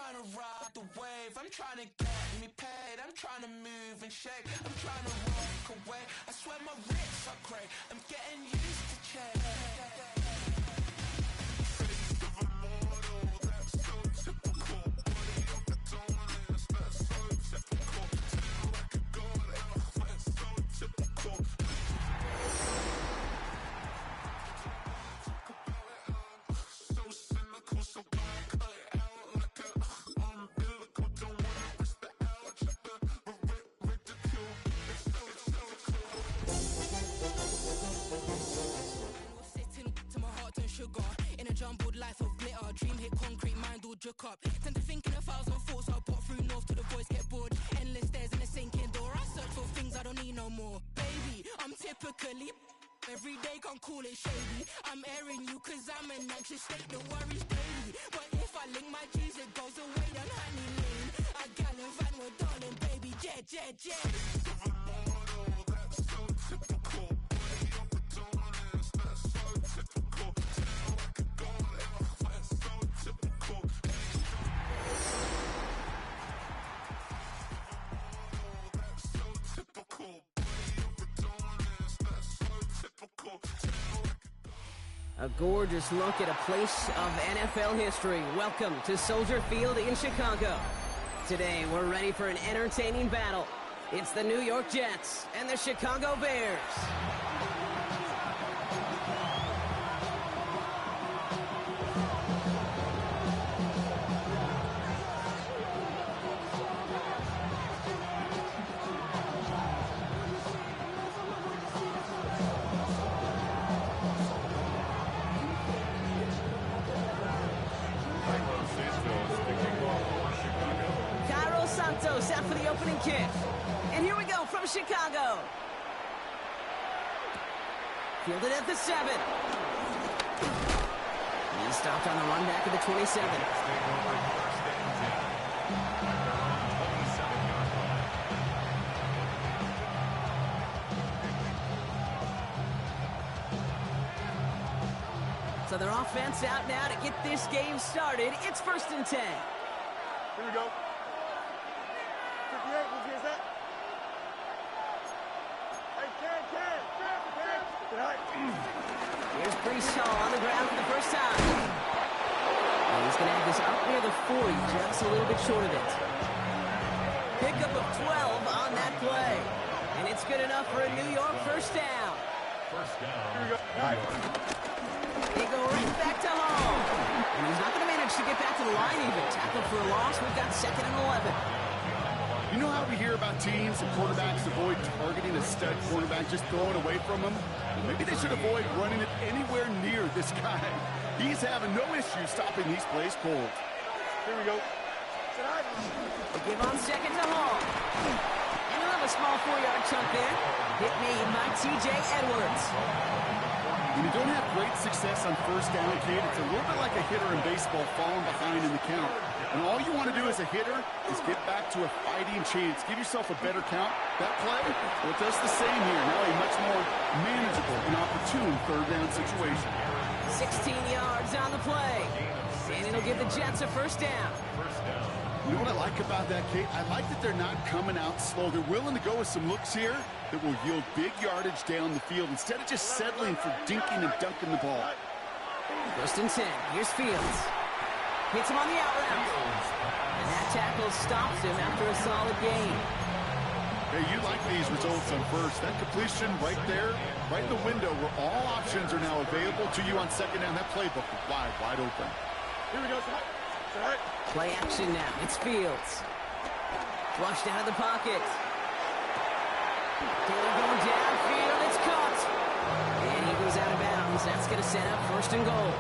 trying to ride the wave, I'm trying to get me paid, I'm trying to move and shake, I'm trying to walk away. I swear my wrists are cray, I'm getting used to change. Face of a mortal, that's so typical. Body of the darkness, that's so typical. Feel like a god, that's so typical. Talk about it, so cynical, so bad, cut it out like a umbilical. Don't wanna risk the algebra, but ridicule. It's so Sitting to my heart and sugar in a jumbled life of glitter. Dream hit concrete, mind all jerk up. Tend to think in 1,000 thoughts. I pop through north till the voice get bored. Endless stairs in a sinking door. I search for things I don't need no more. Baby, I'm typically every day, can't call it shady. I'm airing you cause I'm an anxious state, the worries daily. But if I link my G's, it goes away down honey lane. I gallivant with darling, baby, jet, jet, jet. Face of a mortal, that's so typical. Body of the darkness, that's so typical. Feel like a god, that's so typical. That's so typical. Body of the darkness, that's so typical. Feel like A gorgeous look at a place of NFL history. Welcome to Soldier Field in Chicago. Today, we're ready for an entertaining battle. It's the New York Jets and the Chicago Bears. Santos out for the opening kick. And here we go from Chicago. Fielded at the 7. He stopped on the run back at the 27. So their offense out now to get this game started. It's 1st and 10. Here we go. 58, who's here's that? Hey, Ken. Here's Brees on the ground for the first time. And he's going to have this up near the 40, just a little bit short of it. Pickup of 12 on that play. And it's good enough for a New York first down. Here we go. They go right back to Hall. And he's not going to manage to get back to the line even. Tackle for a loss. We've got 2nd and 11. You know how we hear about teams and quarterbacks avoid targeting a stud cornerback, just throwing away from him? Maybe they should avoid running it anywhere near this guy. He's having no issue stopping these plays cold. Here we go. They give on 2nd to Hall. And he'll have a small 4-yard chunk there. Hit made by T.J. Edwards. When you don't have great success on first down, kid, it's a little bit like a hitter in baseball falling behind in the count. And all you want to do as a hitter is get back to a fighting chance. Give yourself a better count. That play, well, it does the same here. Now a much more manageable and opportune 3rd down situation. 16 yards on the play. And it'll give the Jets a first down. You know what I like about that, Kate? I like that they're not coming out slow. They're willing to go with some looks here that will yield big yardage down the field instead of just settling for dinking and dunking the ball. 1st and 10. Here's Fields. Hits him on the out route. And that tackle stops him after a solid gain. Hey, you like these results on first. That completion right there, right in the window where all options are now available to you on 2nd down. That playbook is wide open. Here we go. Play action now. It's Fields. Flushed out of the pocket. Taylor going downfield. It's caught. And he goes out of bounds. That's going to set up 1st and goal.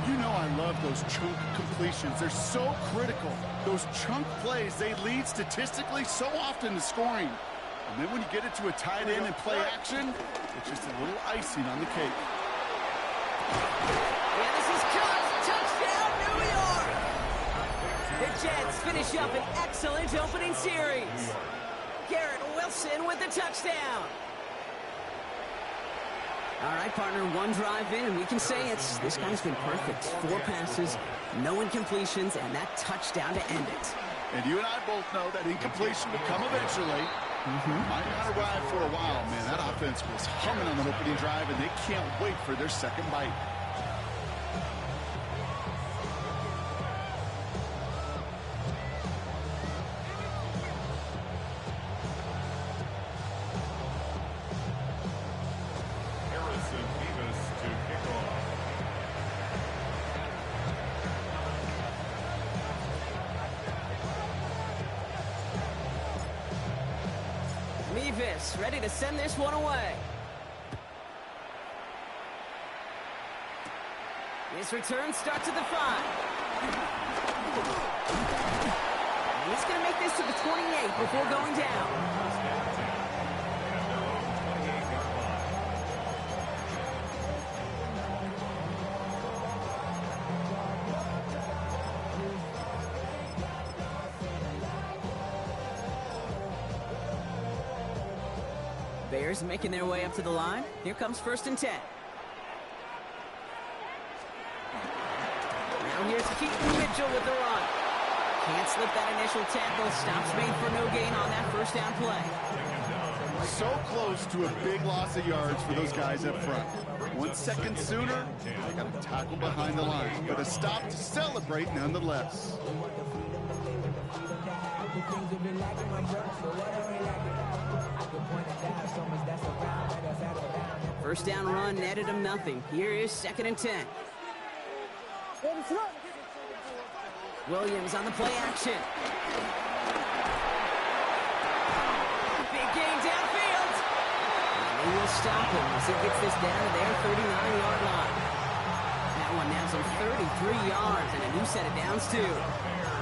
You know I love those chunk completions. They're so critical. Those chunk plays, they lead statistically so often to scoring. And then when you get it to a tight end and play action, it's just a little icing on the cake. Yeah, this is caught. Touchdown, New York! The Jets finish up an excellent opening series. Garrett Wilson with the touchdown. All right, partner, one drive in, and we can say this guy's been perfect. 4 passes, no incompletions, and that touchdown to end it. And you and I both know that incompletion will come eventually. Might not arrive for a while, man. That offense was humming on the opening drive, and they can't wait for their second bite. Ready to send this one away. This return starts at the 5. And he's going to make this to the 28 before going down. Bears making their way up to the line. Here comes 1st and 10. Now here's Keaton Mitchell with the run. Can't slip that initial tackle. Stops made for no gain on that 1st down play. So close to a big loss of yards for those guys up front. 1 second sooner, they got a tackle behind the line, but a stop to celebrate nonetheless. First down run netted him nothing. Here is 2nd and 10. Williams on the play action. Big gain downfield. And they will stop him as he gets this down to their 39-yard line. That one nabs him 33 yards and a new set of downs too.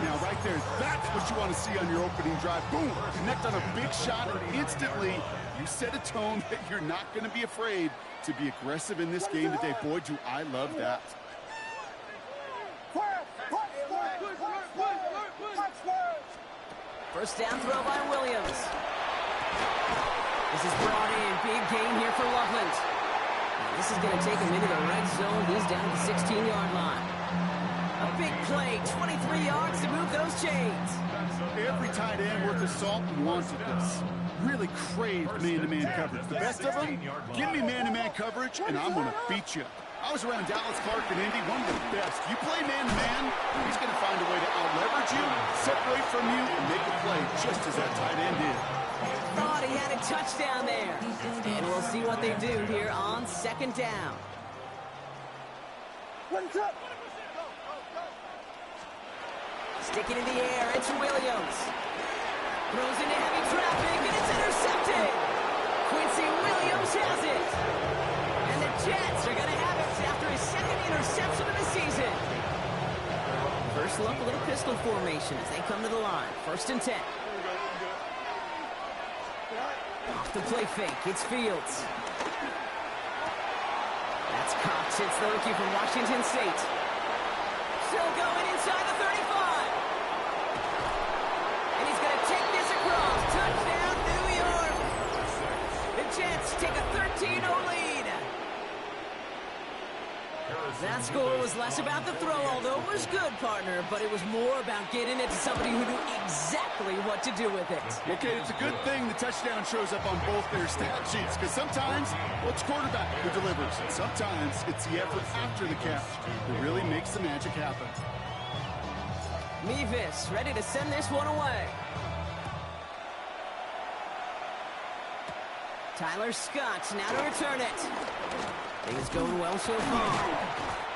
Now, right there, that's what you want to see on your opening drive. Boom! Connect on a big shot, and instantly you set a tone that you're not going to be afraid to be aggressive in this game today. Boy, do I love that. First down throw by Williams. This is brought in. Big gain here for Loveland. This is going to take him into the red zone. He's down to the 16-yard line. A big play, 23 yards to move those chains. Every tight end worth his salt wanted this. Really craved man-to-man coverage. The best of them, give me man-to-man coverage, and I'm going to beat you. I was around Dallas, Clark, and Indy, one of the best. You play man-to-man, he's going to find a way to out-leverage you, separate from you, and make a play just as that tight end did. Thought he had a touchdown there. And we'll see what they do here on 2nd down. Sticking in the air, it's Williams. Throws into heavy traffic, and it's intercepted. Quincy Williams has it. And the Jets are going to have it after his 2nd interception of the season. First look, a little pistol formation as they come to the line. 1st and 10. Off the play fake, it's Fields. That's Cox, it's the rookie from Washington State. Still going inside the 35. And he's going to take this across. Touchdown, New York. The Jets take a 13-0 lead. That score was less about the throw, although it was good, partner, but it was more about getting it to somebody who knew exactly what to do with it. Okay, it's a good thing the touchdown shows up on both their stat sheets, because sometimes, well, it's quarterback who delivers, and sometimes it's the effort after the catch that really makes the magic happen. Mevis ready to send this one away. Tyler Scott now to return it. Things going well so far.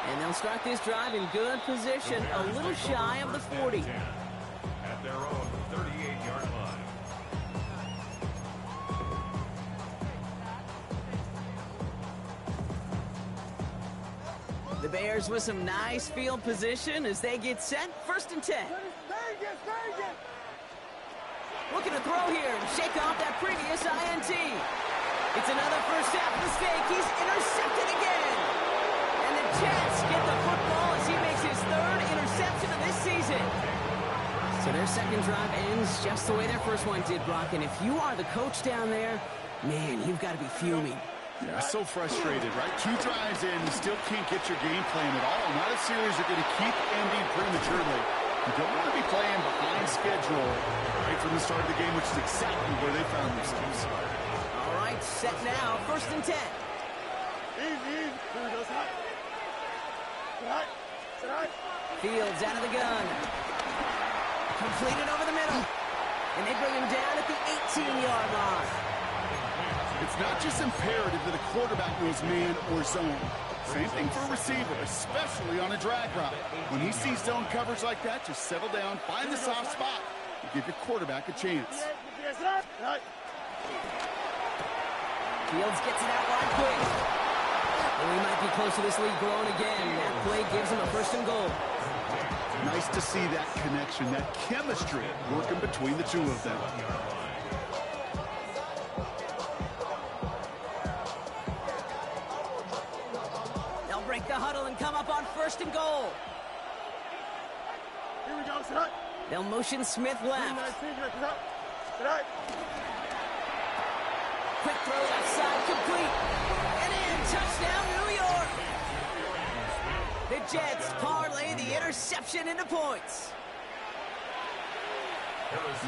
And they'll start this drive in good position, a little shy of the 40. At their own 38-yard line. The Bears with some nice field position as they get set. 1st and 10. Looking to throw here and shake off that previous INT. It's another first half mistake. He's intercepted again. And the Jets get the football as he makes his 3rd interception of this season. So their 2nd drive ends just the way their first one did, Brock. And if you are the coach down there, man, you've got to be fuming. Yeah, so frustrated, right? 2 drives in, you still can't get your game plan at all. Not a series you're going to keep ending prematurely. You don't want to be playing behind schedule right from the start of the game, which is exactly where they found themselves. All right, set now, 1st and 10. Easy, easy. Here we go, sit high. Sit high. Sit high. Fields out of the gun. Completed over the middle. And they bring him down at the 18-yard line. It's not just imperative that a quarterback knows man or zone. Same thing for a receiver, especially on a drag route. When he sees zone coverage like that, just settle down, find the soft spot, and give your quarterback a chance. Fields gets it out wide quick. And we might be close to this lead growing again. That play gives him a 1st and goal. Nice to see that connection, that chemistry working between the two of them. They'll break the huddle and come up on 1st and goal. Here we go, sit high. They'll motion Smith left. Sit high. Quick throw left side, complete. And in, touchdown, New York. The Jets parlay the interception into points.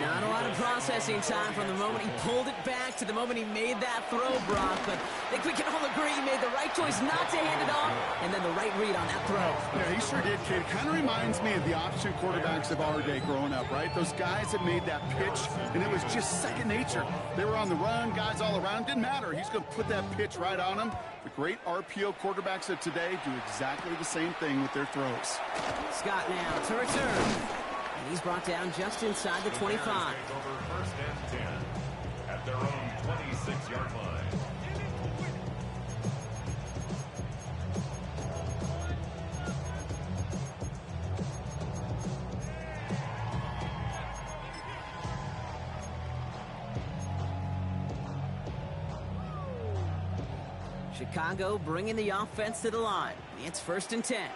Not a lot of processing time from the moment he pulled it back to the moment he made that throw, Brock. But I think we can all agree he made the right choice not to hand it off, and then the right read on that throw. Yeah, he sure did, kid. Kind of reminds me of the option quarterbacks of our day growing up, right? Those guys that made that pitch, and it was just second nature. They were on the run, guys all around. Didn't matter. He's going to put that pitch right on them. The great RPO quarterbacks of today do exactly the same thing with their throws. Scott now to return. And he's brought down just inside the 25. Over 1st and 10 at their own 26-yard line. Chicago bringing the offense to the line. It's 1st and 10.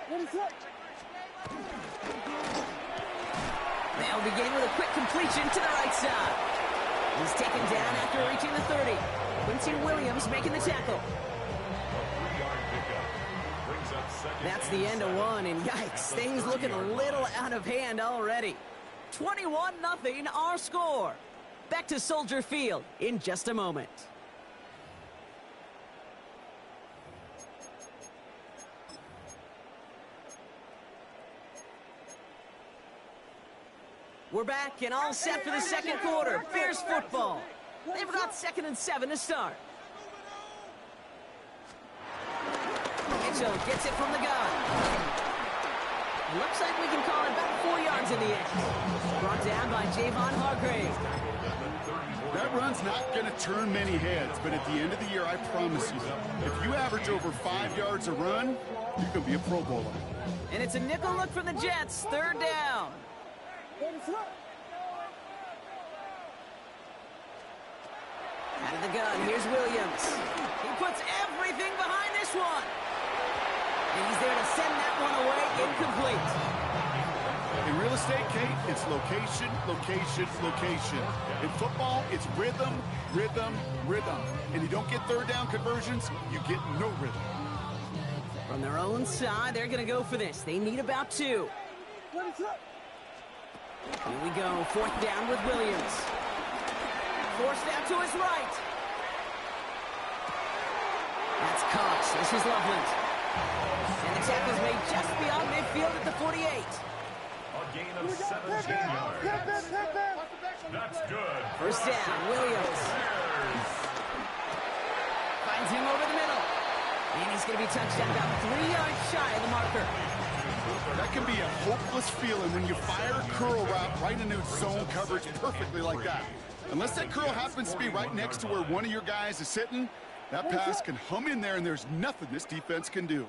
They'll begin with a quick completion to the right side. He's taken down after reaching the 30. Quincy Williams making the tackle. That's the end of one, and yikes, things looking a little out of hand already. 21-0 our score. Back to Soldier Field in just a moment. We're back and all set for the 2nd quarter. Bears football. They've got 2nd and 7 to start. Mitchell gets it from the gun. Looks like we can call it about 4 yards in the end. Brought down by Javon Hargrave. That run's not going to turn many heads, but at the end of the year, I promise you, if you average over 5 yards a run, you can be a Pro Bowler. And it's a nickel look for the Jets. 3rd down. Out of the gun, here's Williams. He puts everything behind this one. And he's there to send that one away incomplete. In real estate, Kate, it's location, location, location. In football, it's rhythm, rhythm, rhythm. And you don't get 3rd down conversions, you get no rhythm. From their own side, they're going to go for this. They need about 2. Here we go, 4th down with Williams. Forced out to his right. That's Cox. This is Loveland. And the tackle's made just beyond midfield at the 48. A gain of 17 yards. That's good. 1st down, Williams. Finds him over the middle. And he's going to be touched down about 3 yards shy of the marker. That can be a hopeless feeling when you fire a curl route right into zone coverage perfectly like that. Unless that curl happens to be right next to where one of your guys is sitting, that pass can hum in there and there's nothing this defense can do.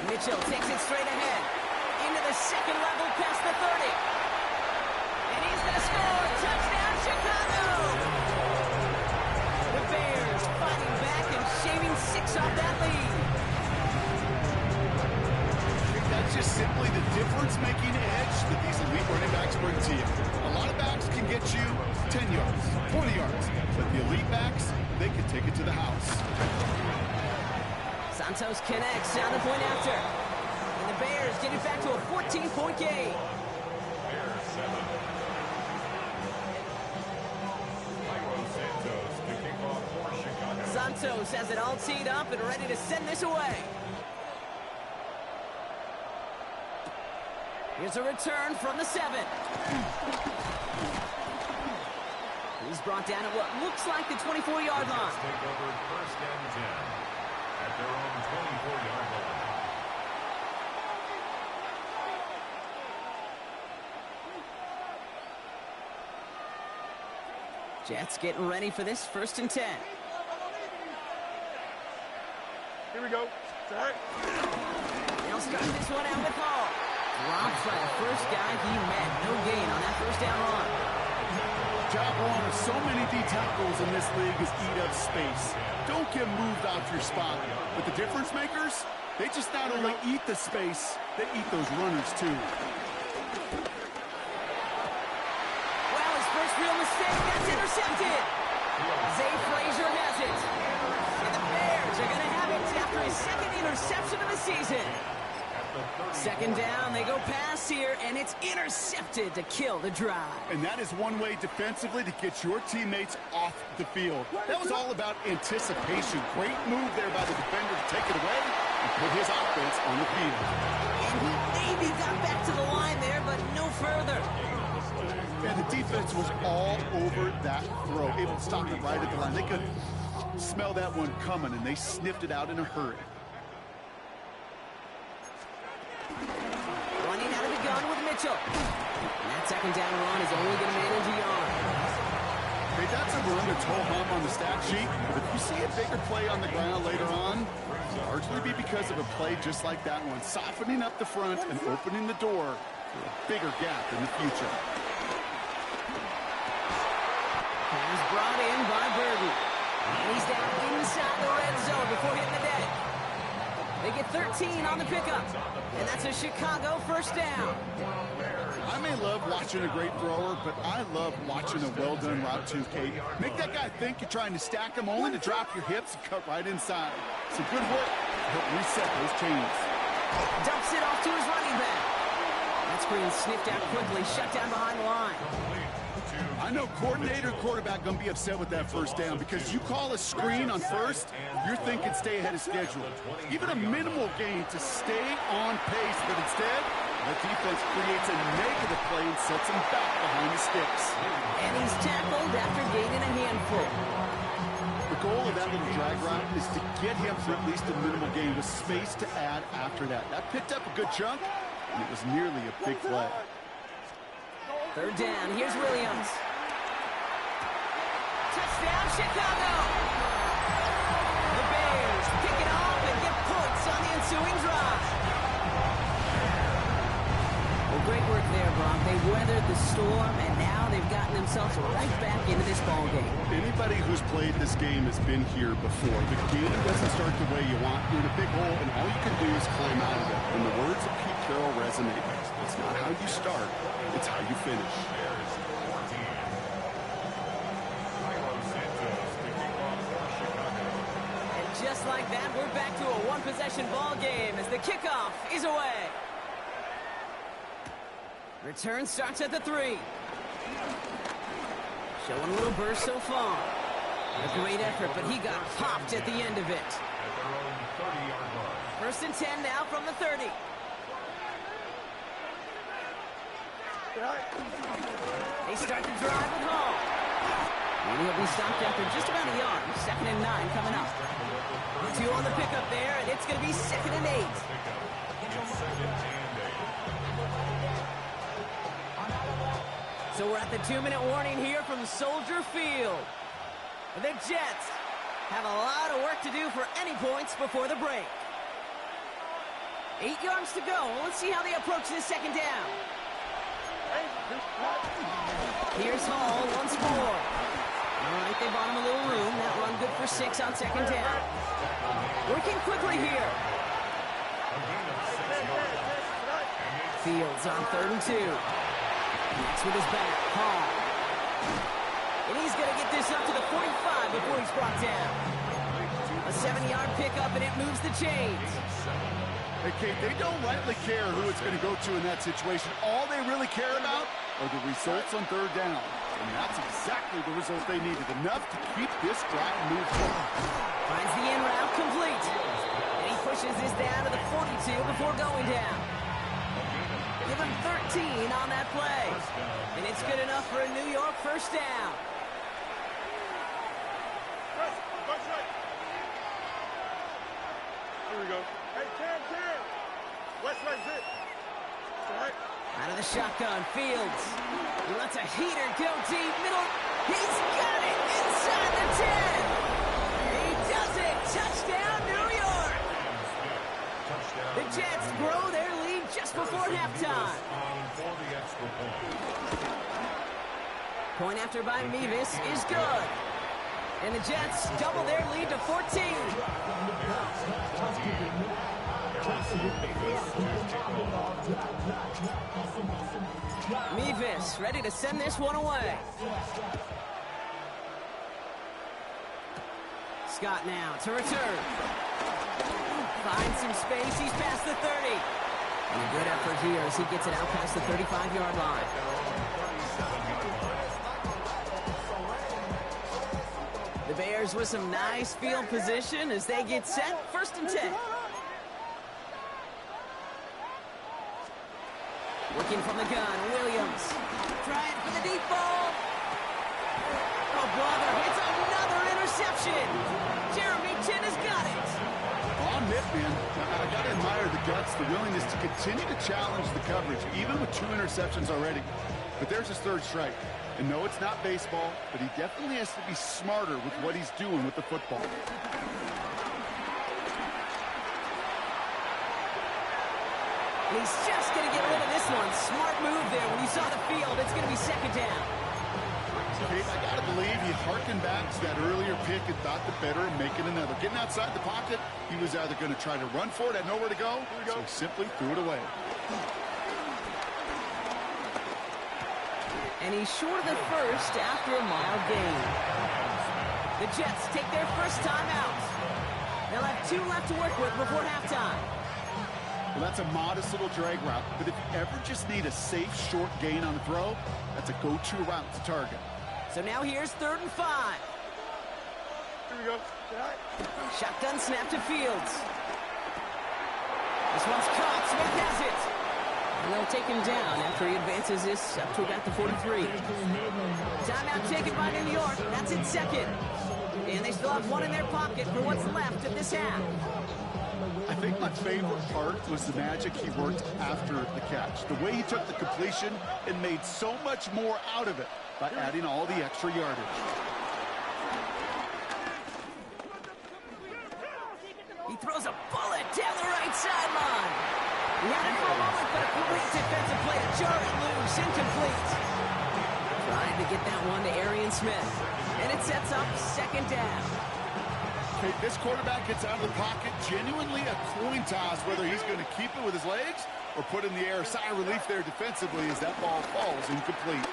Mitchell takes it straight ahead. Into the 2nd level past the 30. And he's going to score. Touchdown, Chicago! The Bears fighting back and shaving 6 off that lead. I think that's just simply the difference-making edge that these elite running backs bring to you. A lot of backs can get you 10 yards, 20 yards, but the elite backs, they can take it to the house. Santos connects down the point after. And the Bears get it back to a 14-point game. Santos has it all teed up and ready to send this away. Here's a return from the 7. He's brought down at what looks like the 24-yard line. Take over first and 10 at their own 24-yard line. Jets getting ready for this first and 10. Here we go. Start. They'll start this one out with Hall. Drops by the first guy he met. No gain on that first down run. Job one of so many D tackles in this league is eat up space. Don't get moved off your spot. But the difference makers, they just not only eat the space, they eat those runners too. Well, his first real mistake, that's intercepted. Zay Frazier has it. And the Bears are going to have it after his second interception of the season. Second down, they go pass here, and it's intercepted to kill the drive. And that is one way defensively to get your teammates off the field. That was all about anticipation. Great move there by the defender to take it away and put his offense on the field. And he maybe got back to the line there, but no further. And the defense was all over that throw, able to stop it right at the line. They could smell that one coming, and they sniffed it out in a hurry. Running out of the gun with Mitchell. And that second down run is only going to manage a yard. Hey, that's a run that's ho-hum on the stat sheet, but if you see a bigger play on the ground later on, it'll largely be because of a play just like that one, softening up the front and opening the door for a bigger gap in the future. Pass brought in by Burden. And he's down inside the red zone before hitting the deck. They get 13 on the pickup. And that's a Chicago first down. I may love watching a great thrower, but I love watching a well-done route too, Kate. Make that guy think you're trying to stack him only to drop your hips and cut right inside. Some good work to help reset those chains. Dumps it off to his running back. That screen sniffed out quickly, shut down behind the line. I know coordinator and quarterback going to be upset with that first down because you call a screen on first, you're thinking stay ahead of schedule. Even a minimal gain to stay on pace, but instead, the defense creates a negative play and sets him back behind the sticks. And he's tackled after gaining a handful. The goal of that little drag route is to get him for at least a minimal gain with space to add after that. That picked up a good chunk, and it was nearly a big play. Third down, here's Williams. Touchdown, Chicago! The Bears pick it off and get points on the ensuing drive. Well, great work there, Brock. They weathered the storm, and now they've gotten themselves right back into this ball game. Anybody who's played this game has been here before. The game doesn't start the way you want. You're in a big hole, and all you can do is climb out of it. And the words of Pete Carroll resonate. It's not how you start, it's how you finish. Just like that, we're back to a one-possession ball game as the kickoff is away. Return starts at the 3. Showing a little burst so far. A great effort, but he got popped at the end of it. First and 10 now from the 30. They start the drive with Hall. And he'll be stopped after just about a yard. Second and 9 coming up. 2 on the pickup there, and it's going to be second and 8. So we're at the 2-minute warning here from Soldier Field. The Jets have a lot of work to do for any points before the break. 8 yards to go. Let's see how they approach this second down. Here's Hall once more. All right, they bought him a little room. That run good for 6 on second down. Working quickly here. Fields on 3rd and 2. Next with his back, Hall. And he's going to get this up to the 45 before he's brought down. A 7-yard pickup, and it moves the chains. Hey, Kate, they don't rightly care who it's going to go to in that situation. All they really care about are the results on 3rd down. And that's exactly the result they needed. Enough to keep this drive moving. Finds the in route complete. And he pushes this down to the 42 before going down. Give him 13 on that play. And it's good enough for a New York first down. Here we go. Hey, Cam. West right zip. All right. Out of the shotgun, Fields. He lets a heater go deep middle. He's got it inside the 10. He does it. Touchdown, New York. The Jets grow their lead just before halftime. Point after by Mevis is good. And the Jets double their lead to 14. Mevis ready to send this one away. Scott now to return. Finds some space. He's past the 30. And a good effort here as he gets it out past the 35-yard line. The Bears with some nice field position as they get set. 1st and 10. Working from the gun, Williams. Trying for the deep ball. Oh, brother, it's another interception. Jeremy Chin has got it. On Nick, man, I got to admire the guts, the willingness to continue to challenge the coverage, even with 2 interceptions already. But there's his 3rd strike. And no, it's not baseball, but he definitely has to be smarter with what he's doing with the football. He's just going to get rid of this one. Smart move there. When you saw the field, it's going to be 2nd down. Kate, I got to believe he harkened back to that earlier pick and thought the better of making another. Getting outside the pocket, he was either going to try to run for it, had nowhere to go, so he simply threw it away. And he's short of the 1st after a mild gain. The Jets take their first time out. They'll have 2 left to work with before halftime. Well, that's a modest little drag route, but if you ever just need a safe, short gain on the throw, that's a go-to route to target. So now here's 3rd and 5. Here we go. All right. Shotgun snap to Fields. This one's caught. Smith has it. And they'll take him down after he advances this up to about the 43. Timeout taken by New York. That's in 2nd. And they still have 1 in their pocket for what's left of this half. I think my favorite part was the magic he worked after the catch. The way he took the completion and made so much more out of it by adding all the extra yardage. He throws a bullet down the right sideline. He had it for a moment, but a complete defensive play to jar it loose, incomplete. Trying to get that one to Arian Smith. And it sets up 2nd down. Okay, this quarterback gets out of the pocket, genuinely a coin toss whether he's going to keep it with his legs or put in the air. Sigh of relief there defensively as that ball falls incomplete.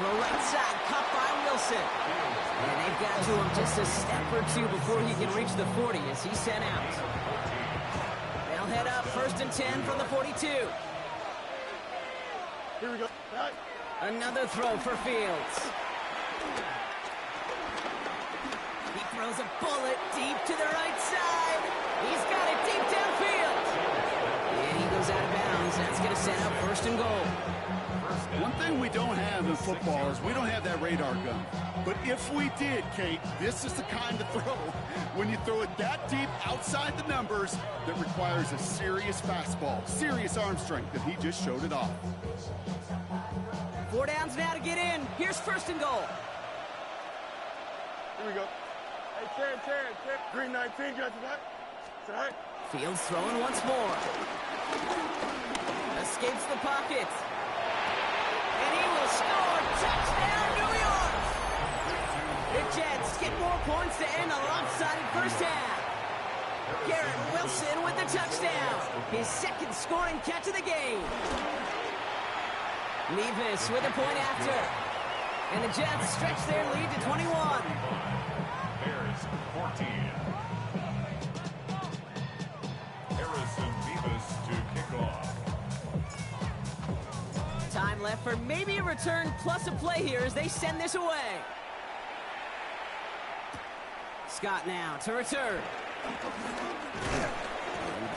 The right side, caught by Wilson. And they've got to him just a step or 2 before he can reach the 40 as he's sent out. They'll head up 1st and 10 from the 42. Here we go. All right. Another throw for Fields. He throws a bullet deep to the right side. He's got it deep downfield. And he goes out of bounds. That's going to set up 1st and goal. One thing we don't have in football is we don't have that radar gun. But if we did, Kate, this is the kind of throw, when you throw it that deep outside the numbers, that requires a serious fastball, serious arm strength, and he just showed it off. 4 downs now to get in. Here's 1st and goal. Here we go. Hey, Terry. Green 19, got that? Is that right? Fields throwing once more. Escapes the pocket. And he will score. Touchdown, New York! The Jets get more points to end a lopsided first half. Garrett Wilson with the touchdown. His second scoring catch of the game. Nevis with a point after. And the Jets stretch their lead to 21. Bears 14. Harrison Nevis to kick off. Time left for maybe a return plus a play here as they send this away. Scott now to return. A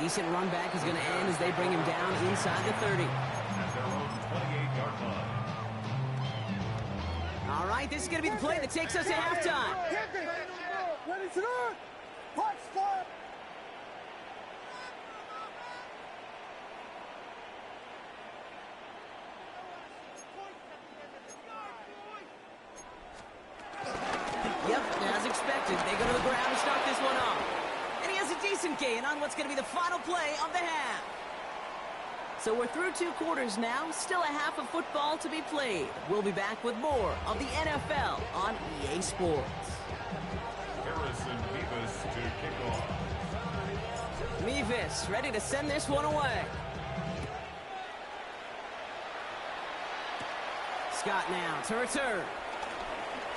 decent run back is going to end as they bring him down inside the 30. At their own 28-yard line. All right, this is going to be the play that takes us to halftime. Ready to run. Punch, stop. Yep, as expected, they go to the ground to start this one off. And he has a decent gain on what's going to be the final play of the half. So we're through 2 quarters now, still a half of football to be played. We'll be back with more of the NFL on EA Sports. Harrison Nevis to kick off. Mevis ready to send this one away. Scott now to return.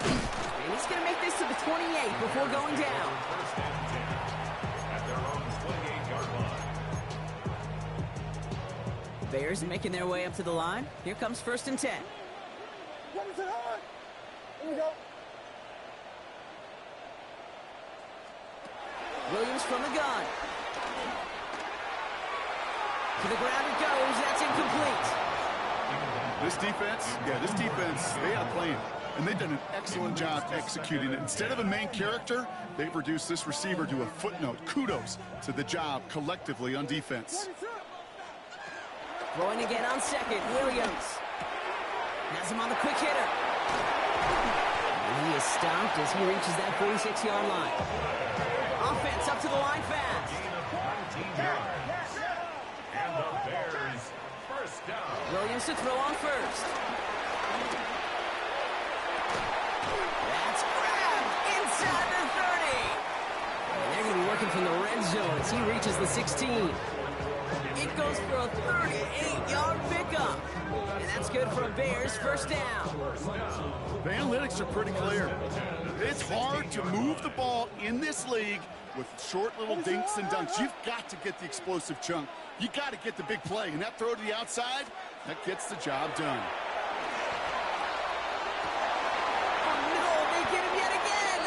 And he's going to make this to the 28 before going down. First and 10. At their own 28-yard line. Bears making their way up to the line. Here comes 1st and 10. Ready to run. Here we go. Williams from the gun. To the ground it goes. That's incomplete. This defense, they had a plan. And they've done an excellent job executing it. Instead of a main character, they've reduced this receiver to a footnote. Kudos to the job collectively on defense. Throwing again on second, Williams. Has him on the quick hitter. And he is stopped as he reaches that 46-yard line. Offense up to the line fast. Gain of 19 yards. And the Bears first down. Williams to throw on first. That's grabbed inside the 30. And they're going to be working from the red zone as he reaches the 16. It goes for a 38-yard pickup. And that's good for a Bears first down. The analytics are pretty clear. It's hard to move the ball in this league with short little dinks and dunks. You've got to get the explosive chunk. You got to get the big play. And that throw to the outside, that gets the job done. Oh, no, they get him yet again.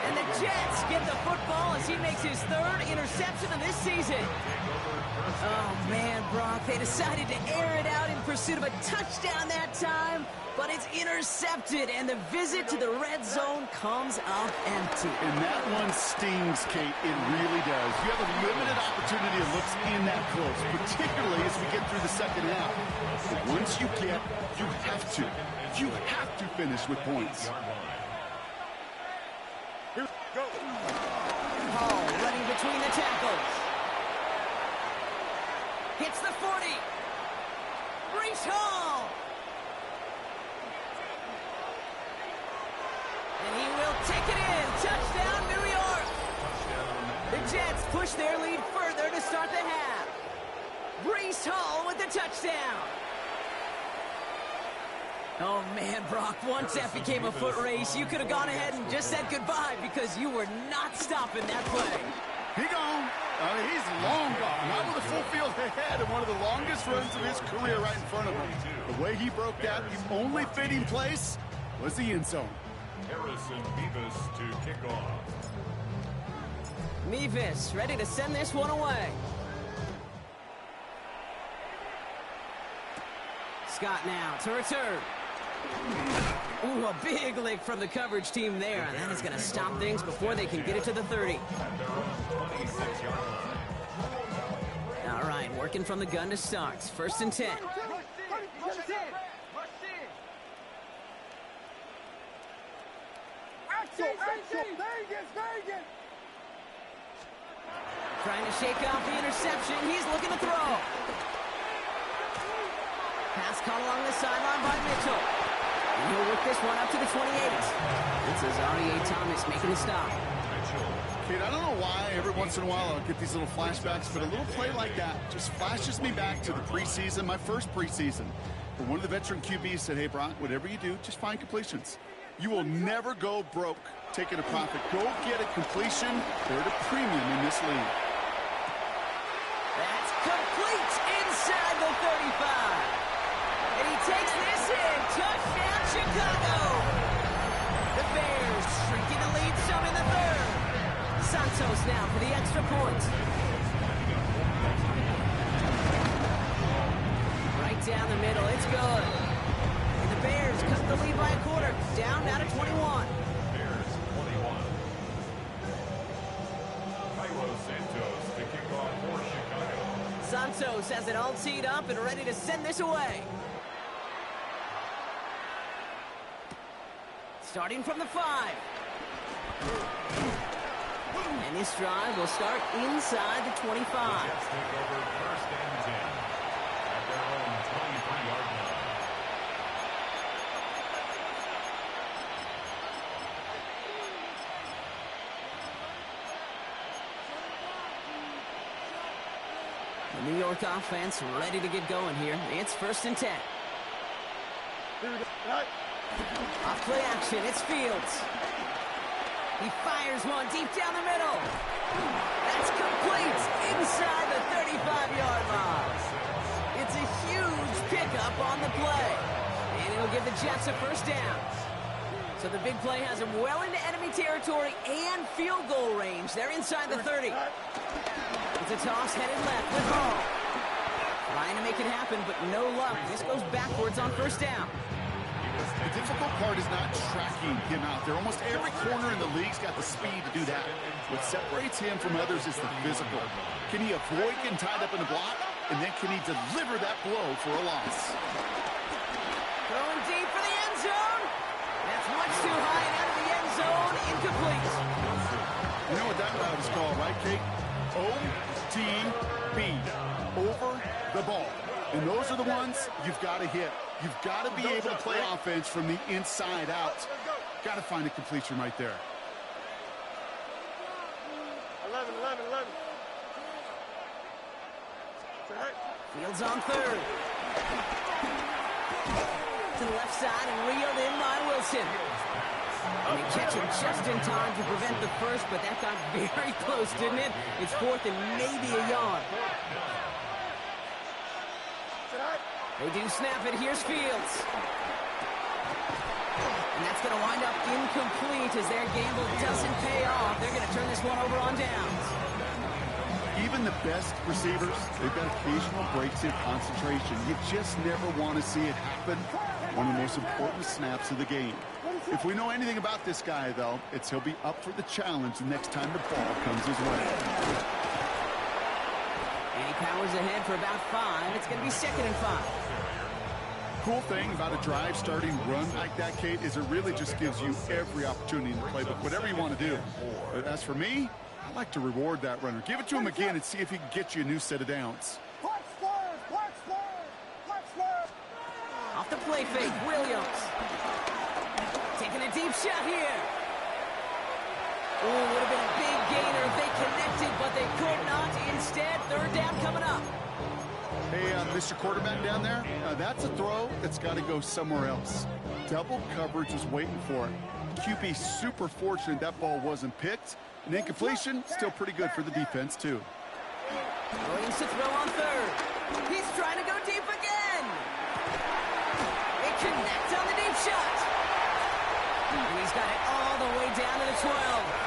And the Jets get the football as he makes his 3rd interception of this season. Oh, man, Brock, they decided to air it out in pursuit of a touchdown that time, but it's intercepted, and the visit to the red zone comes up empty. And that one stings, Kate. It really does. You have a limited opportunity to look in that close, particularly as we get through the second half. But once you have to finish with points. Here, go. Hall running between the tackles. Hits the 40. Brees Hall. And he will take it in. Touchdown, New York. The Jets push their lead further to start the half. Brees Hall with the touchdown. Oh, man, Brock, once that became a foot race, you could have gone ahead and just said goodbye because you were not stopping that play. He gone. He's long gone. Not with a full field ahead and one of the longest runs of his career right in front of him. The way he broke that, the only fitting place was the end zone. Harrison Nevis to kick off. Mevis ready to send this one away. Scott now to return. Ooh, a big lick from the coverage team there, and that is going to stop things before they can get it to the 30. At their own 26-yard line. All right, working from the gun to start. 1st and 10. Trying to shake off the interception. He's looking to throw. Pass caught along the sideline by Mitchell. And he'll work this one up to the 28. This is R.E.A. Thomas making the stop. Mitchell Kate, I don't know why every once in a while I'll get these little flashbacks, but a little play like that just flashes me back to the preseason, my first preseason. When one of the veteran QBs said, hey, Brock, whatever you do, just find completions. You will never go broke taking a profit. Go get a completion. They're at a premium in this league. That's complete inside the 35. And he takes this in. Touchdown, Chicago. The Bears shrinking the lead some in the third. Santos now for the extra point. Right down the middle. It's good. And the Bears cut the lead by a quarter. Down now to 21. Bears 21. Santos to kick off for Chicago. Santos has it all teed up and ready to send this away. Starting from the 5. And this drive will start inside the 25. Jets take over first and 10 at their own 23-yard line. The New York offense ready to get going here. It's first and 10. Off play action, it's Fields. He fires one deep down the middle. That's complete inside the 35-yard line. It's a huge pickup on the play. And it'll give the Jets a first down. So the big play has them well into enemy territory and field goal range. They're inside the 30. It's a toss headed left with Hall. Trying to make it happen, but no luck. This goes backwards on first down. The difficult part is not tracking him out there. Almost every corner in the league's got the speed to do that. What separates him from others is the physical. Can he avoid getting tied up in the block? And then can he deliver that blow for a loss? Throwing deep for the end zone. That's much too high and out of the end zone. Incomplete. You know what that route is called, right, Kate? OTB. Over the ball. And those are the ones you've got to hit. You've got to be able to play offense from the inside out. Got to find a completion right there. 11. Fields on third. To the left side and reeled in by Wilson. And they catch him just in time to prevent the first, but that got very close, didn't it? It's fourth and maybe a yard. They do snap it. Here's Fields. And that's going to wind up incomplete as their gamble doesn't pay off. They're going to turn this one over on downs. Even the best receivers, they've got occasional breaks in concentration. You just never want to see it happen. One of the most important snaps of the game. If we know anything about this guy, though, it's he'll be up for the challenge the next time the ball comes his way. And he powers ahead for about 5. It's going to be second and 5. Cool thing about a drive starting run like that, Kate, is it really just gives you every opportunity in the playbook, whatever you want to do. But as for me, I like to reward that runner. Give it to him again and see if he can get you a new set of downs. Off the play fake, Williams. Taking a deep shot here. Oh, would have been a big gainer if they connected, but they could not. Instead, third down coming up. Hey, Mr. Quarterback down there, that's a throw that's got to go somewhere else. Double coverage is waiting for it. QB super fortunate that ball wasn't picked. And incompletion, still pretty good for the defense, too. Williams to throw on third. He's trying to go deep again. They connect on the deep shot. And he's got it all the way down to the 12.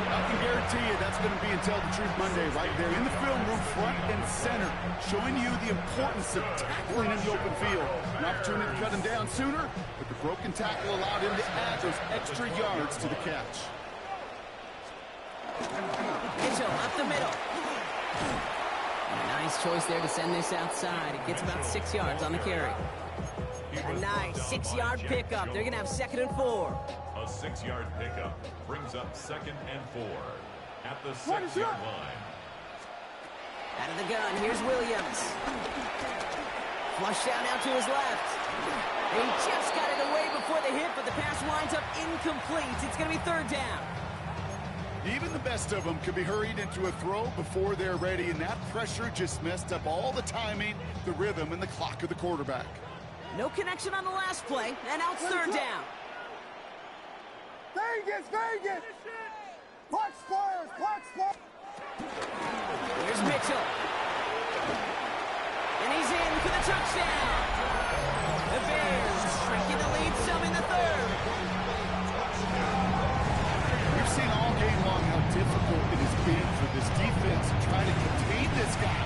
I can guarantee you that's going to be until the Truth Monday right there in the film room, front and center, showing you the importance of tackling in the open field. An opportunity to cut him down sooner, but the broken tackle allowed him to add those extra yards to the catch. Mitchell up the middle. And a nice choice there to send this outside. It gets about 6 yards on the carry. A nice 6-yard pickup. They're going to have second and 4. A 6-yard pickup brings up second and 4 at the 6-yard line. Out of the gun, here's Williams. Flush down out to his left. He just got it away before the hit, but the pass winds up incomplete. It's going to be third down. Even the best of them could be hurried into a throw before they're ready, and that pressure just messed up all the timing, the rhythm, and the clock of the quarterback. No connection on the last play, and now it's third down. Vegas, Vegas! Clock spoilers, clock spoilers! Here's Mitchell. And he's in for the touchdown. The Bears shrinking the lead some in the third. We've seen all game long how difficult it has been for this defense to try to contain this guy.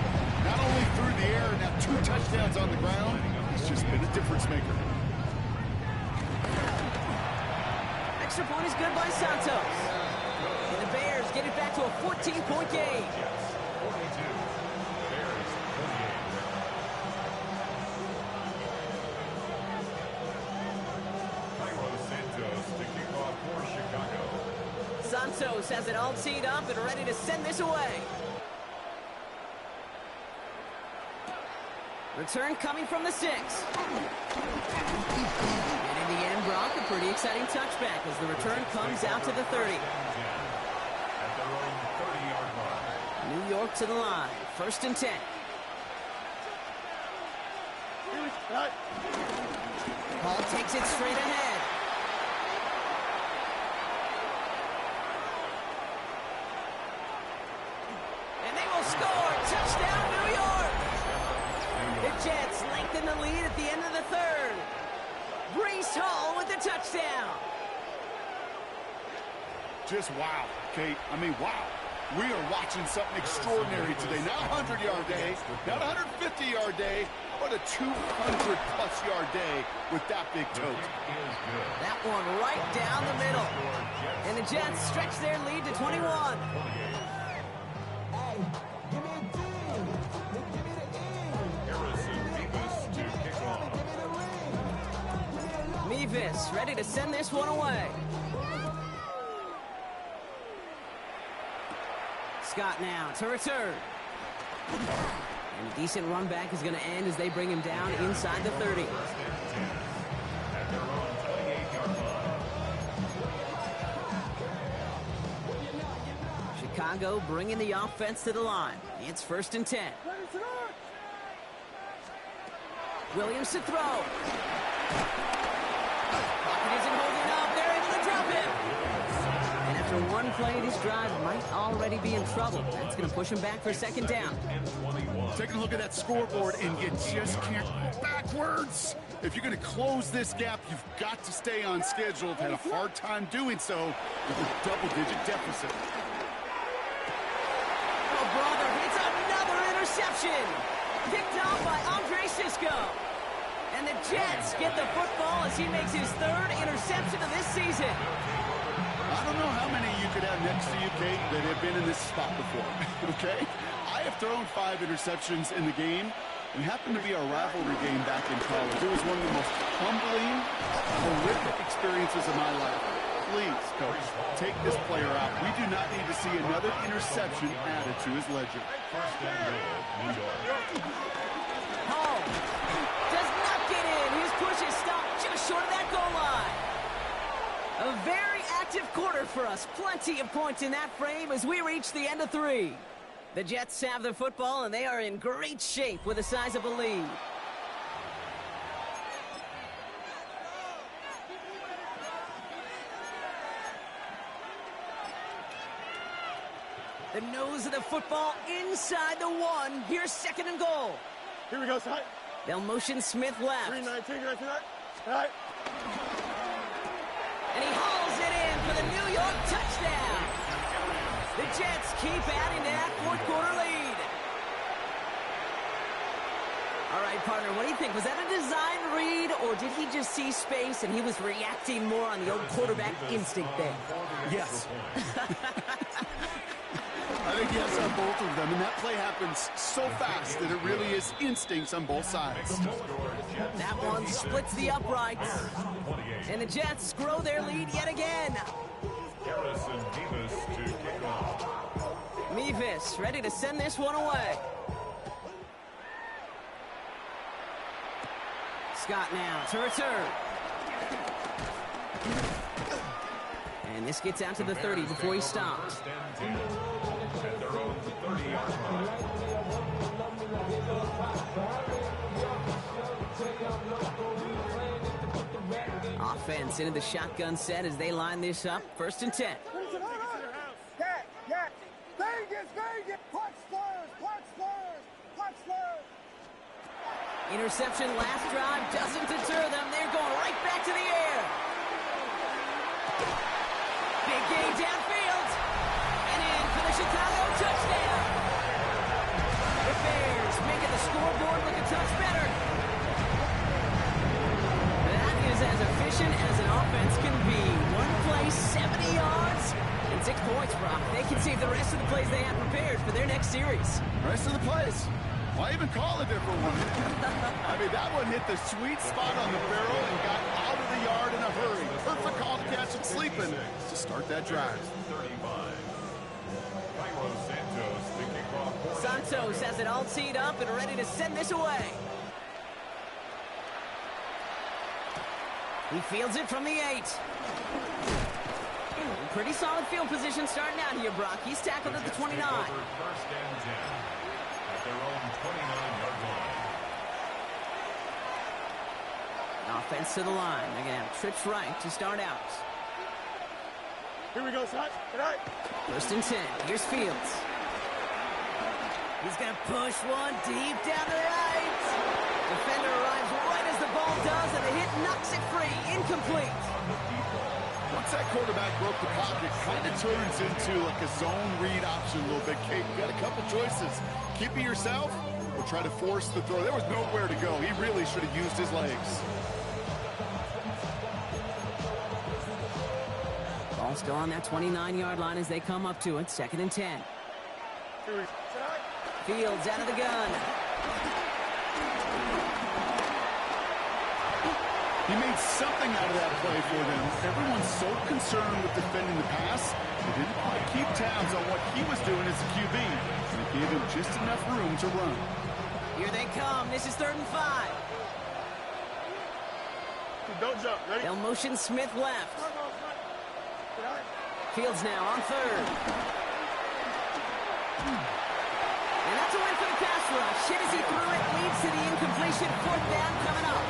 Not only through the air, now 2 touchdowns on the ground. It's just been a difference maker. Extra point is good by Santos. And the Bears get it back to a 14-point game. Santos has it all teed up and ready to send this away. Return coming from the 6. And in the end, Brock, a pretty exciting touchback as the return comes out to the 30. New York to the line. 1st and 10. Ball takes it straight ahead. And they will score. Touchdown, New York. The Jets lengthen the lead at the end of the third. Breece Hall with the touchdown. Just wow, Kate. I mean, wow. We are watching something extraordinary today. Not a 100-yard day, not a 150-yard day, but a 200-plus-yard day with that big tote. That one right down the middle. And the Jets stretch their lead to 21. Mevis ready to send this one away. Scott now to return. And a decent run back is going to end as they bring him down inside the 30. Chicago bringing the offense to the line. It's 1st and 10. Williams to throw. Pocket isn't holding up. They're able to drop him. And after one play, this drive might already be in trouble. That's going to push him back for 2nd down. Taking a look at that scoreboard, and you just can't go backwards. If you're going to close this gap, you've got to stay on schedule. Had a hard time doing so with a double-digit deficit. Oh, brother, it's another interception. Picked off by Andre Sisco. And the Jets get the football as he makes his 3rd interception of this season. I don't know how many you could have next to you, Kate, that have been in this spot before, okay? I have thrown 5 interceptions in the game. It happened to be our rivalry game back in college. It was one of the most humbling, horrific experiences of my life. Please, coach, take this player out. We do not need to see another interception added to his ledger. Hall does not get in. His push is stopped just short of that goal line. A very active quarter for us. Plenty of points in that frame as we reach the end of 3. The Jets have the football, and they are in great shape with a sizable lead. The nose of the football inside the 1. Here's 2nd and goal. Here we go, side. They'll motion Smith left. 3-9, right. And he hauls it in for the New York touchdown. The Jets keep adding to that 4th quarter lead. All right, partner, what do you think? Was that a design read, or did he just see space and he was reacting more on the old quarterback instinct there? Yes. I think yes on both of them, and that play happens so fast that it really is instincts on both sides. That one splits the uprights. And the Jets grow their lead yet again. Mevis ready to send this one away. Scott now to return. And And this gets out to the 30 before he stops. First and 10 at their own 30-yard line. Offense into the shotgun set as they line this up. First and 10. Interception last drive doesn't deter them. They're going right back to the air. Big gain downfield. And in for the Chicago touchdown. The Bears making the scoreboard look a touch better. That is as efficient as an offense can be. One play, 70 yards, and 6 points, Brock. They can save the rest of the plays they have prepared for their next series. Rest of the plays? Why even call it there for one minute? I mean, that one hit the sweet spot on the barrel and got out of the yard in a hurry. Perfect call to catch him sleeping to start that drive. 35. Santos, the kickoff. Santos has it all teed up and ready to send this away. He fields it from the 8. Pretty solid field position starting out here, Brock. He's tackled at the 29. First and 10 at their own 29-yard line. Offense to the line. They're going to have trips right to start out. Here we go, son. Tonight. First and 10. Here's Fields. He's going to push one deep down to the right. Defender arrives right as the ball does, and the hit knocks it free. Incomplete. Once that quarterback broke the pocket, kind of turns into like a zone read option a little bit, Kate. You got a couple choices. Keep it yourself or try to force the throw. There was nowhere to go. He really should have used his legs. Ball still on that 29-yard line as they come up to it. Second and 10. Fields out of the gun. He made something out of that play for them. Everyone's so concerned with defending the pass, they didn't quite keep tabs on what he was doing as a QB. And it gave him just enough room to run. Here they come. This is 3rd and 5. Don't jump. Ready? They'll motion Smith left. Fields now on 3rd. And that's a win for the pass rush. Hit as he threw it, leads to the incompletion. 4th down coming up.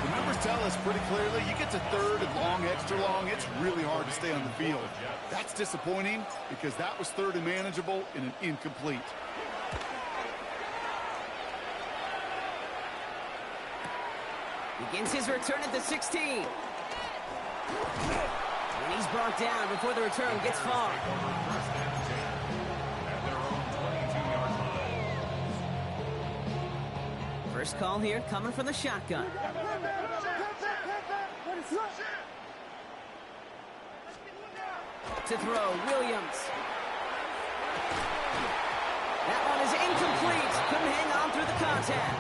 The numbers tell us pretty clearly, you get to 3rd and long, extra long, it's really hard to stay on the field. That's disappointing because that was 3rd and manageable and an incomplete. Begins his return at the 16. And he's brought down before the return gets far. First and 10 at their own 22-yard line. First call here coming from the shotgun. To throw, Williams. That one is incomplete. Couldn't hang on through the contact.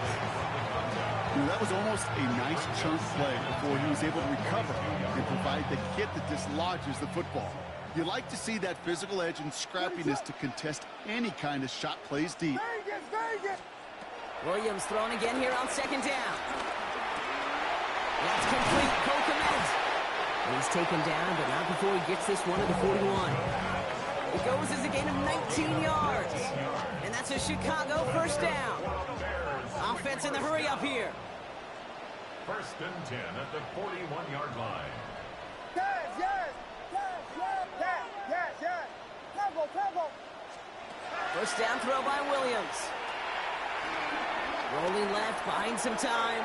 That was almost a nice chunk play before he was able to recover and provide the hit that dislodges the football. You like to see that physical edge and scrappiness to contest any kind of shot plays deep. Williams thrown again here on 2nd down. That's complete. Cole Kmet. He's taken down, but not before he gets this one to the 41. It goes as a gain of 19 yards. And that's a Chicago first down. Offense in the hurry up here. First and 10 at the 41-yard line. First down throw by Williams. Rolling left, buying some time.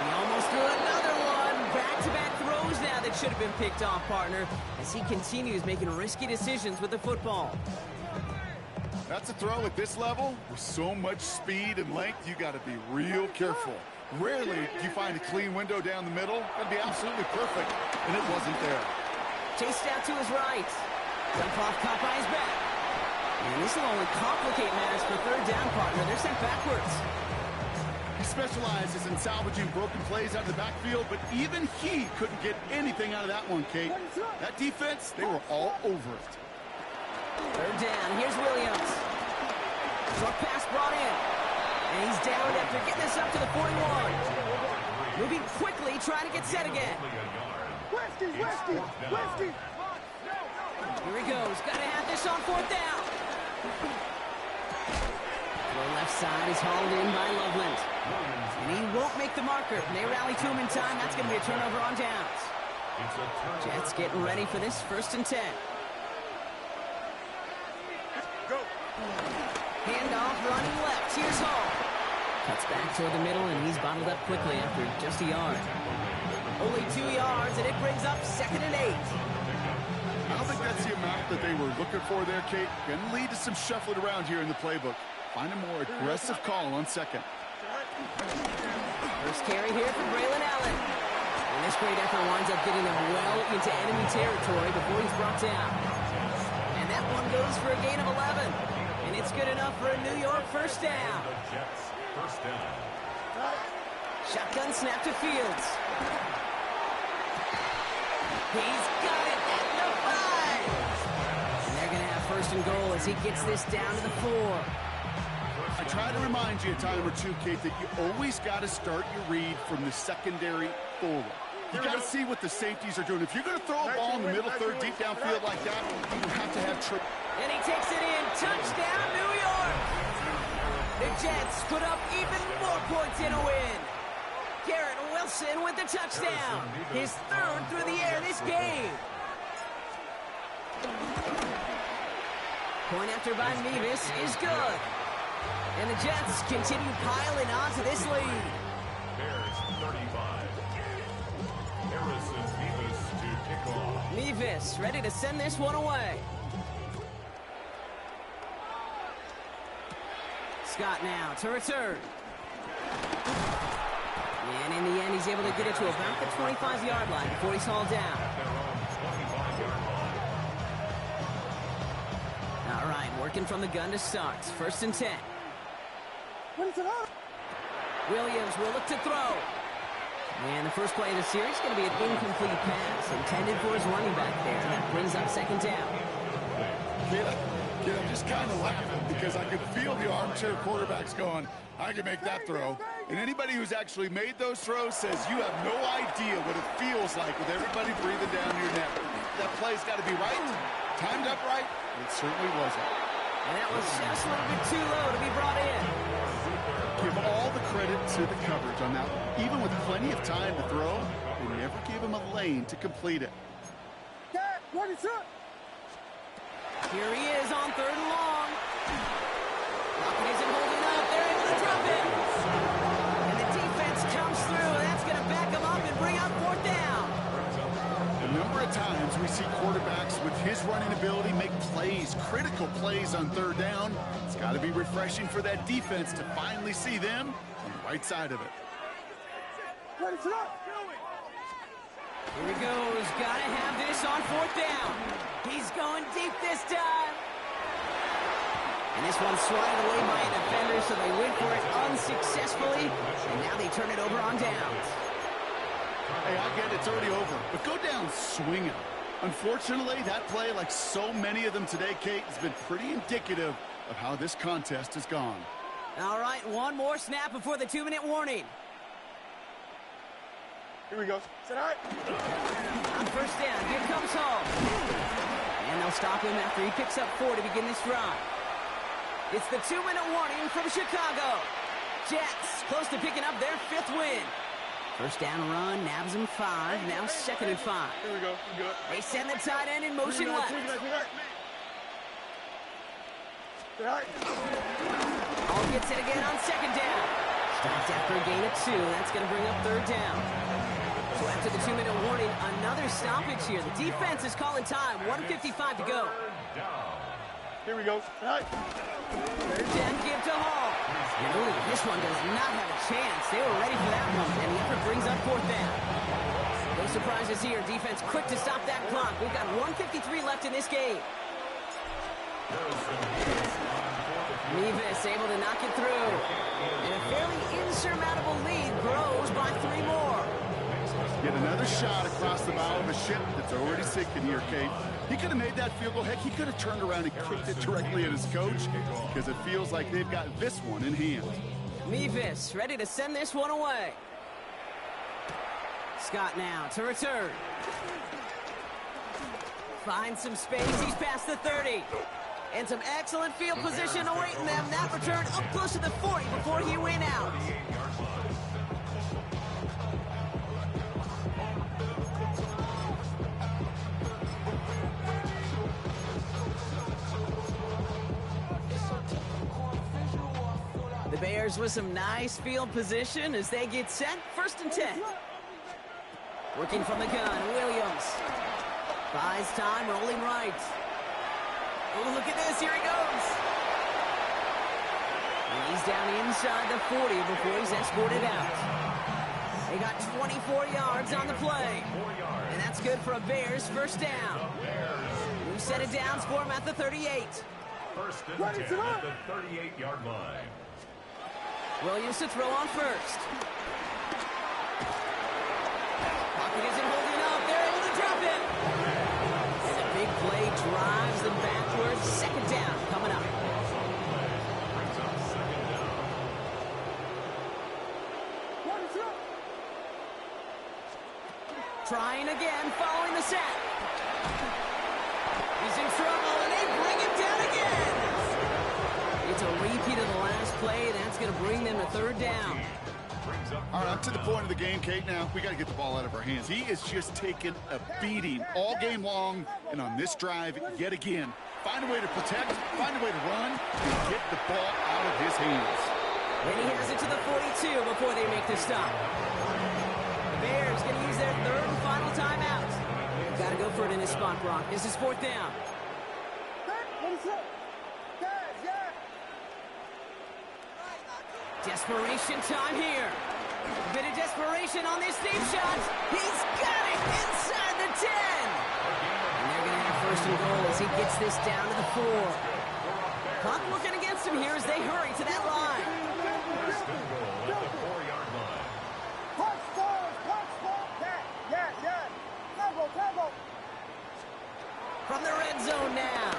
He almost threw another one. Back-to-back throws now that should have been picked off, partner, as he continues making risky decisions with the football. That's a throw at this level. With so much speed and length, you got to be real careful. Rarely do you find a clean window down the middle. That'd be absolutely perfect, and it wasn't there. Chased out to his right. Dump off caught by his back. And this will only complicate matters for 3rd down, partner. They're sent backwards. He specializes in salvaging broken plays out of the backfield, but even he couldn't get anything out of that one, Kate. That defense, they were all over it. 3rd down. Here's Williams. Short pass brought in. And he's down after getting this up to the 41. Moving quickly, trying to get set again. Westy, Westy, Westy. Here he goes. Got to have this on fourth down. Throw left side is hauled in by Loveland. And he won't make the marker. And they rally to him in time. That's going to be a turnover on downs. Jets getting ready for this 1st and 10. Go. Handoff running left. Here's Hall. Cuts back toward the middle, and he's bottled up quickly after just a yard. Only 2 yards, and it brings up 2nd and 8. I don't think that's the amount that they were looking for there, Kate. Going to lead to some shuffling around here in the playbook. Find a more aggressive call on 2nd. First carry here for Braylon Allen. And this great effort winds up getting them well into enemy territory before he's brought down. And that one goes for a gain of 11. And it's good enough for a New York 1st down. Shotgun snap to Fields. He's got it at the 5. And they're going to have 1st and goal as he gets this down to the 4. I try to remind you a time or two, Kate, that you always got to start your read from the secondary forward. You got to see what the safeties are doing. If you're going to throw a ball in the middle third, deep downfield like that, you have to have trip. And he takes it in. Touchdown, New York. The Jets put up even more points in a win. Garrett Wilson with the touchdown. His 3rd through the air this game. Point after by Mevis is good. And the Jets continue piling onto this lead. Bears 35. Harrison Mevis to kick off. Mevis ready to send this one away. Scott now to return. And in the end, he's able to get it to about the 25-yard line before he's hauled down. All right, working from the gun to start. 1st and 10. Williams will look to throw. And the first play of the series is going to be an incomplete pass intended for his running back there. And that brings up 2nd down. I'm just kind of laughing because I could feel the armchair quarterbacks going, I can make that throw. And anybody who's actually made those throws says you have no idea what it feels like with everybody breathing down your neck. That play's got to be right, timed up right. It certainly wasn't. And that was just a little bit too low to be brought in. Give all the credit to the coverage on that one. Even with plenty of time to throw, they never gave him a lane to complete it. Here he is on 3rd and long. Lockett isn't holding up. They're able to drop it. And the defense comes through, and that's going to back him up and bring up 4th down. A number of times we see quarterbacks with his running ability make plays, critical plays on 3rd down. It's got to be refreshing for that defense to finally see them on the right side of it. Here he goes. Got to have this on 4th down. He's going deep this time. And this one's swatted away by a defender, so they went for it unsuccessfully. And now they turn it over on downs. Hey, I get it, it's already over, but go down swinging. Unfortunately, that play, like so many of them today, Kate, has been pretty indicative of how this contest has gone. All right, one more snap before the 2-minute warning. Here we go. Set out. On 1st down, here comes Hall. And they'll stop him after he picks up 4 to begin this drive. It's the 2-minute warning from Chicago. Jets close to picking up their 5th win. 1st down run, nabs him 5, now 2nd and 5. Here we go. Good. They send the tight end in motion left. Hall gets it again on 2nd down. Stops after a gain of 2. That's going to bring up 3rd down. So after the 2-minute warning, another stoppage here. The defense is calling time. 1:55 to go. Here we go. 3rd down give to Hall. And ooh, this one does not have a chance. They were ready for that one, and the effort brings up 4th down. No surprises here. Defense quick to stop that clock. We've got 1:53 left in this game. Mevis able to knock it through. And a fairly insurmountable lead grows by 3 more. Get another shot across the bow of a ship that's already sinking here, Kate. He could have made that field goal. Heck, he could have turned around and kicked it directly at his coach because it feels like they've got this one in hand. Mevis ready to send this one away. Scott now to return. Finds some space. He's past the 30. And some excellent field position awaiting them. That return up close to the 40 before he went out. The Bears with some nice field position as they get set. 1st and 10. Working from the gun, Williams. Buys time, rolling right. Oh, look at this, here he goes. And he's down inside the 40 before he's escorted out. They got 24 yards on the play. And that's good for a Bears 1st down. We've set it down for him at the 38. 1st and 10 at the 38-yard line. Williams to throw on 1st. Pocket isn't holding up. They're able to drop it. And the big play drives them backwards. 2nd down coming up. Trying again, following the sack. He's in trouble, and they bring him down again. It's a repeat of the last play. That's going to bring them to 3rd down. All right, up to the point of the game, Kate, now. We got to get the ball out of our hands. He is just taking a beating all game long, and on this drive, yet again. Find a way to protect, find a way to run, and get the ball out of his hands. And he has it to the 42 before they make the stop. The Bears going to use their 3rd and final timeout. Got to go for it in his spot, Brock. This is 4th down. Desperation time here. A bit of desperation on this deep shot. He's got it inside the 10. And they're going to have 1st and goal as he gets this down to the 4. Clock working against him here as they hurry to that line. 1st and goal at the 4-yard line. From the red zone now.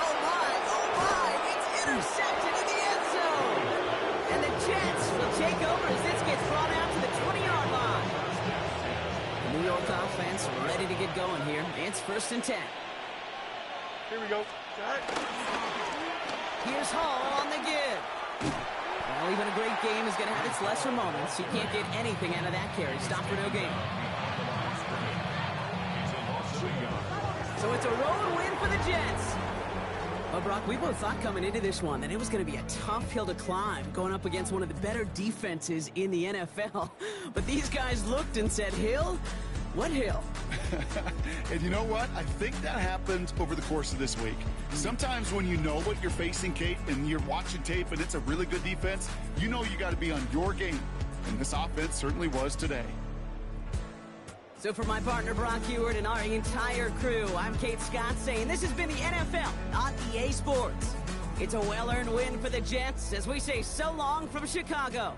Oh my, it's intercepted in the end zone. And the Jets will take over as this gets brought out to the 20-yard line. The New York offense ready to get going here. It's 1st and 10. Here we go. Here's Hall on the give. Well, even a great game is going to have its lesser moments. You can't get anything out of that carry. Stop for no gain. So it's a road win for the Jets. Well, Brock, we both thought coming into this one that it was going to be a tough hill to climb, going up against one of the better defenses in the NFL. But these guys looked and said, Hill? What hill? And you know what? I think that happened over the course of this week. Sometimes when you know what you're facing, Kate, and you're watching tape and it's a really good defense, you know you got to be on your game. And this offense certainly was today. So for my partner, Brock Heward, and our entire crew, I'm Kate Scott saying this has been the NFL on EA Sports. It's a well-earned win for the Jets as we say so long from Chicago.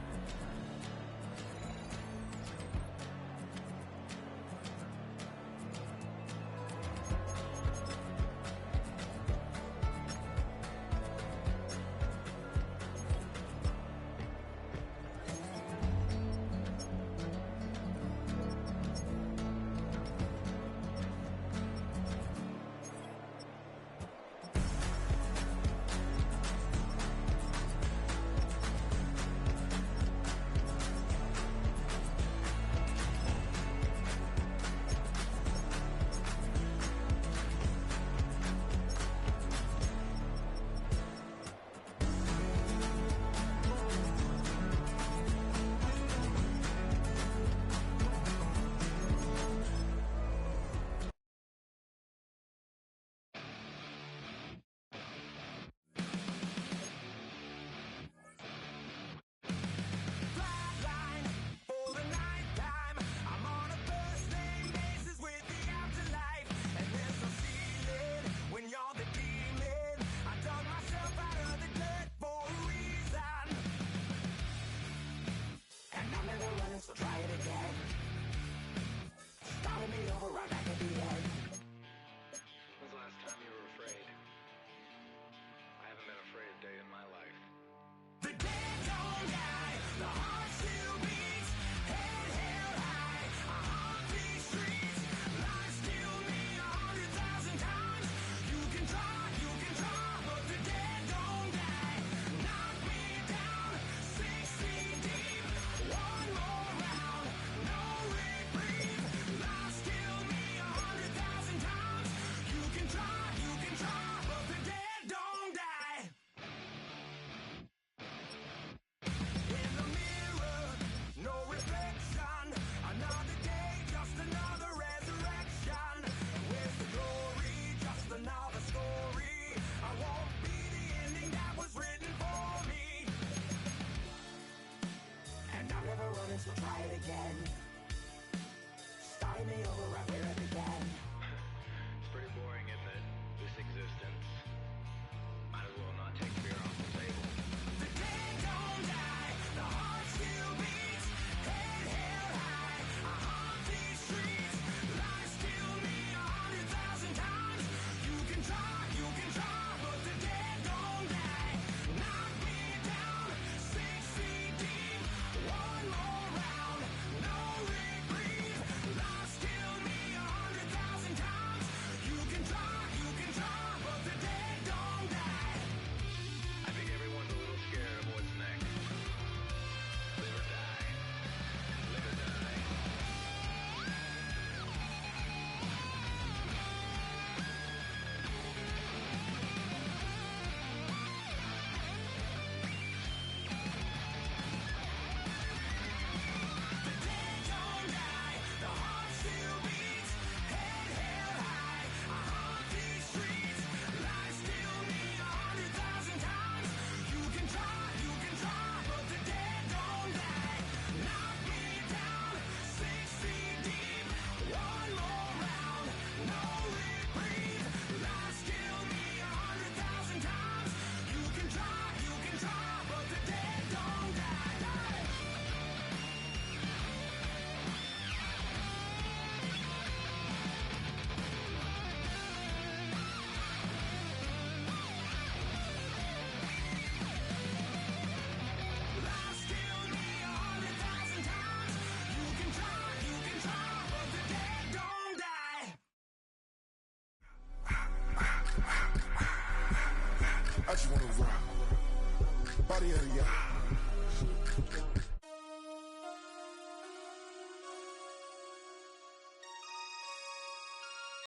party area.